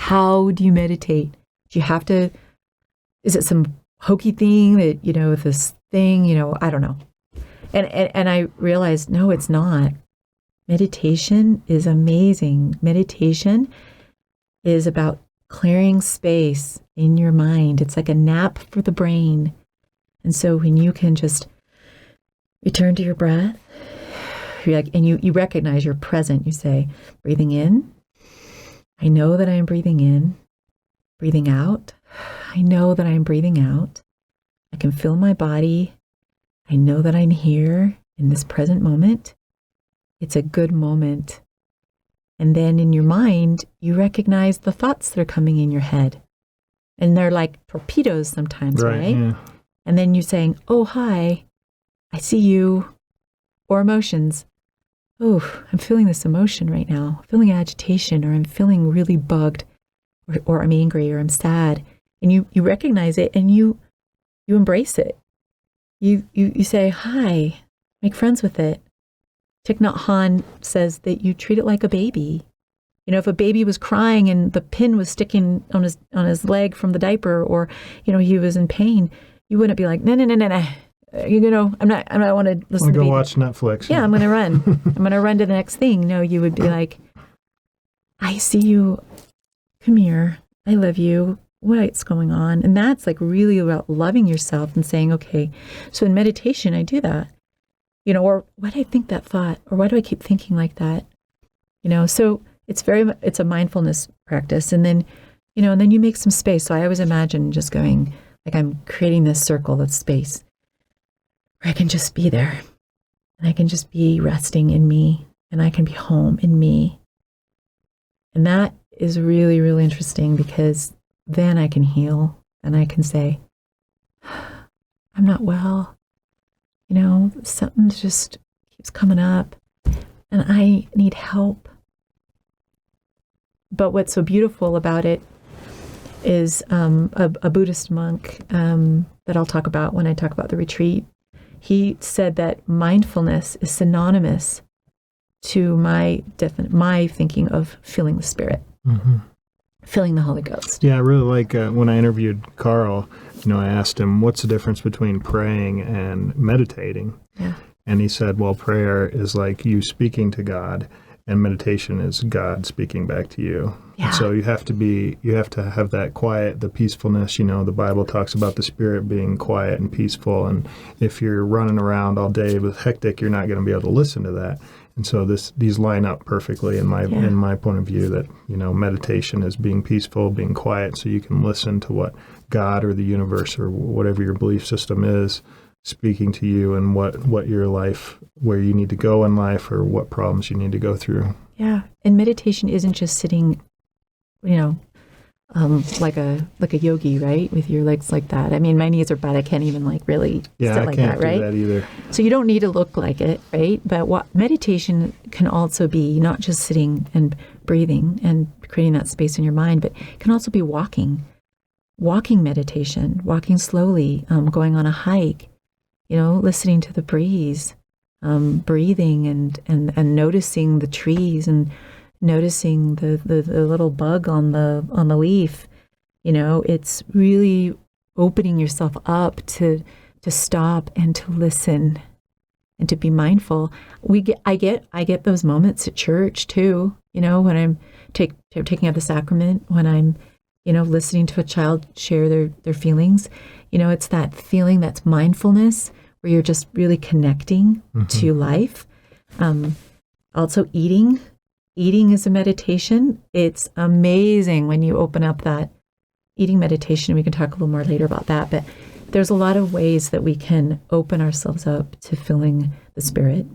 How do you meditate? Do you have to, is it some hokey thing that, this thing, I don't know. And I realized, no, it's not. Meditation is amazing. Meditation is about clearing space in your mind. It's like a nap for the brain. And so when you can just return to your breath, and you recognize you're present, you say, breathing in, I know that I am breathing in. Breathing out, I know that I am breathing out. I can feel my body. I know that I'm here in this present moment. It's a good moment. And then in your mind, you recognize the thoughts that are coming in your head. And they're like torpedoes sometimes, right? Yeah. And then you're saying, oh, hi, I see you. Or emotions. Oh, I'm feeling this emotion right now. I'm feeling agitation, or I'm feeling really bugged, or I'm angry, or I'm sad. And you recognize it and you embrace it. You say, hi, make friends with it. Thich Nhat Hanh says that you treat it like a baby. If a baby was crying and the pin was sticking on his leg from the diaper, or, he was in pain, you wouldn't be like, no. I want to listen to go watch Netflix. Yeah, I'm going to run. I'm going to run to the next thing. No, you would be like, I see you. Come here. I love you. What's going on? And that's like really about loving yourself and saying, okay, so in meditation, I do that. Or why do I think that thought? Or why do I keep thinking like that? So it's a mindfulness practice. And then, and then you make some space. So I always imagine just going, like I'm creating this circle of space where I can just be there. And I can just be resting in me. And I can be home in me. And that is really, really interesting, because then I can heal and I can say, I'm not well. Something just keeps coming up and I need help. But what's so beautiful about it is a Buddhist monk that I'll talk about when I talk about the retreat. He said that mindfulness is synonymous to my thinking of feeling the Spirit, feeling the Holy Ghost. Yeah, I really like when I interviewed Carl, I asked him, what's the difference between praying and meditating? Yeah. And he said, well, prayer is like you speaking to God, and meditation is God speaking back to you. Yeah. And so you have to have that quiet, the peacefulness. The Bible talks about the Spirit being quiet and peaceful. And if you're running around all day with hectic, you're not going to be able to listen to that. And so these line up perfectly in my point of view, that, meditation is being peaceful, being quiet, so you can listen to what God or the universe or whatever your belief system is speaking to you, and what your life, where you need to go in life, or what problems you need to go through. Yeah. And meditation isn't just sitting, like a yogi, right? With your legs like that. I mean, my knees are bad. I can't even really sit like that, right? I can't do that either. So you don't need to look like it, right? But what meditation can also be not just sitting and breathing and creating that space in your mind, but it can also be walking meditation, walking slowly, going on a hike, listening to the breeze, breathing and noticing the trees and noticing the little bug on the leaf. It's really opening yourself up to stop and to listen and to be mindful. I get those moments at church too, when I'm taking out the sacrament, when I'm listening to a child share their feelings. It's that feeling, that's mindfulness, where you're just really connecting to life. Also eating is a meditation. It's amazing when you open up that eating meditation. We can talk a little more later about that, but there's a lot of ways that we can open ourselves up to feeling the Spirit.